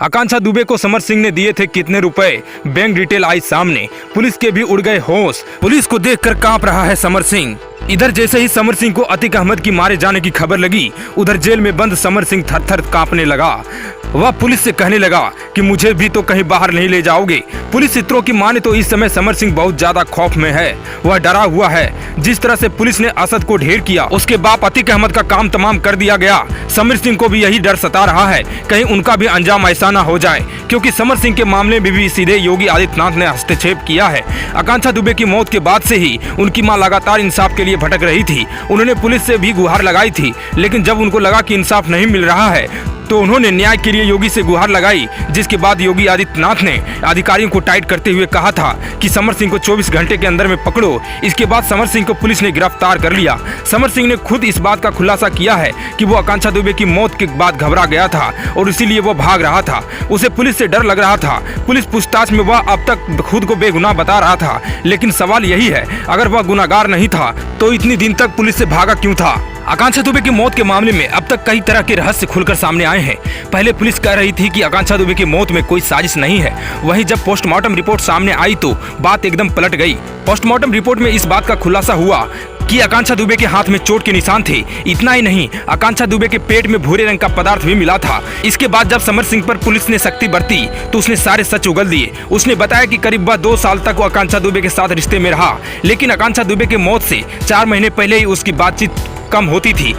आकांक्षा दुबे को समर सिंह ने दिए थे कितने रुपए, बैंक डिटेल आई सामने। पुलिस के भी उड़ गए होश। पुलिस को देखकर कांप रहा है समर सिंह। इधर जैसे ही समर सिंह को अतीक अहमद की मारे जाने की खबर लगी, उधर जेल में बंद समर सिंह थर-थर कांपने लगा। वह पुलिस से कहने लगा कि मुझे भी तो कहीं बाहर नहीं ले जाओगे। पुलिस सूत्रों की माने तो इस समय समर सिंह बहुत ज्यादा खौफ में है। वह डरा हुआ है। जिस तरह से पुलिस ने असद को ढेर किया, उसके बाप अतीक अहमद का काम तमाम कर दिया गया। समर सिंह को भी यही डर सता रहा है, कहीं उनका भी अंजाम ऐसा ना हो जाए, क्योंकि समर सिंह के मामले में भी सीधे योगी आदित्यनाथ ने हस्तक्षेप किया है। आकांक्षा दुबे की मौत के बाद से ही उनकी मां लगातार इंसाफ के लिए भटक रही थी। उन्होंने पुलिस से भी गुहार लगाई थी, लेकिन जब उनको लगा कि इंसाफ नहीं मिल रहा है तो उन्होंने न्याय के लिए योगी से गुहार लगाई, जिसके बाद योगी आदित्यनाथ ने अधिकारियों को टाइट करते हुए कहा था कि समर सिंह को 24 घंटे के अंदर में पकड़ो। इसके बाद समर सिंह को पुलिस ने गिरफ्तार कर लिया। समर सिंह ने खुद इस बात का खुलासा किया है कि वो आकांक्षा दुबे की मौत के बाद घबरा गया था और इसीलिए वो भाग रहा था। उसे पुलिस से डर लग रहा था। पुलिस पूछताछ में वह अब तक खुद को बेगुनाह बता रहा था, लेकिन सवाल यही है, अगर वह गुनाहगार नहीं था तो इतनी दिन तक पुलिस से भागा क्यों था? आकांक्षा दुबे की मौत के मामले में अब तक कई तरह के रहस्य खुलकर सामने आए हैं। पहले पुलिस कह रही थी कि आकांक्षा दुबे की मौत में कोई साजिश नहीं है। वहीं जब पोस्टमार्टम रिपोर्ट सामने आई तो बात एकदम पलट गई। पोस्टमार्टम रिपोर्ट में इस बात का खुलासा हुआ कि आकांक्षा दुबे के हाथ में चोट के निशान थे। इतना ही नहीं, आकांक्षा दुबे के पेट में भूरे रंग का पदार्थ भी मिला था। इसके बाद जब समर सिंह पर पुलिस ने सख्ती बरती तो उसने सारे सच उगल दिए। उसने बताया कि करीब 2 साल तक वो आकांक्षा दुबे के साथ रिश्ते में रहा, लेकिन आकांक्षा दुबे के मौत से 4 महीने पहले ही उसकी बातचीत कम होती थी।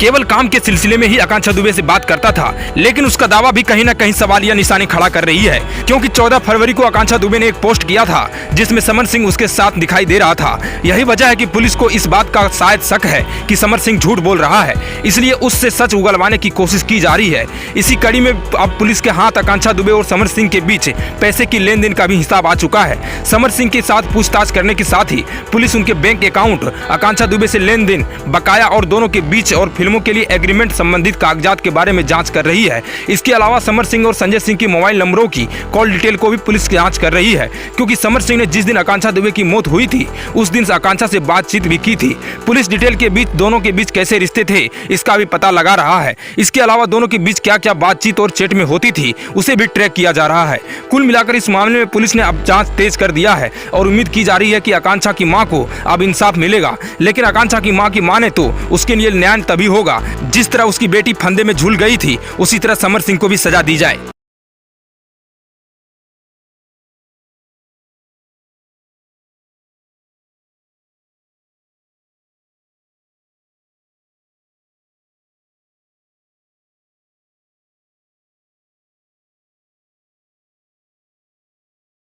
केवल काम के सिलसिले में ही आकांक्षा दुबे से बात करता था, लेकिन उसका दावा भी कहीं न कहीं सवालिया निशाने खड़ा कर रही है, क्योंकि 14 फरवरी को आकांक्षा दुबे ने एक पोस्ट किया था जिसमें समर सिंह उसके साथ दिखाई दे रहा था। यही वजह है कि पुलिस को इस बात का शायद शक है कि समर सिंह झूठ बोल रहा है, इसलिए उससे सच उगलवाने की कोशिश की जा रही है। इसी कड़ी में अब पुलिस के हाथ आकांक्षा दुबे और समर सिंह के बीच पैसे की लेन देन का भी हिसाब आ चुका है। समर सिंह के साथ पूछताछ करने के साथ ही पुलिस उनके बैंक अकाउंट, आकांक्षा दुबे से लेन देन, बकाया और दोनों के बीच और फिल्मों के लिए एग्रीमेंट संबंधित कागजात के बारे में जांच कर रही है। इसके अलावा समर सिंह और संजय सिंह के मोबाइल नंबरों की कॉल डिटेल को भी पुलिस जांच कर रही है, क्योंकि समर सिंह ने जिस दिन आकांक्षा दुबे की मौत हुई थी उस दिन आकांक्षा से बातचीत भी की थी। पुलिस डिटेल के बीच दोनों के बीच कैसे रिश्ते थे इसका भी पता लगा रहा है। इसके अलावा दोनों के बीच क्या क्या बातचीत और चैट में होती थी उसे भी ट्रैक किया जा रहा है। कुल मिलाकर इस मामले में पुलिस ने अब जांच तेज कर दिया है और उम्मीद की जा रही है कि आकांक्षा की मां को अब इंसाफ मिलेगा। लेकिन आकांक्षा की मां की माने तो उसके लिए न्याय तभी होगा जिस तरह उसकी बेटी फंदे में झूल गई थी, उसी तरह समर सिंह को भी सजा दी जाए।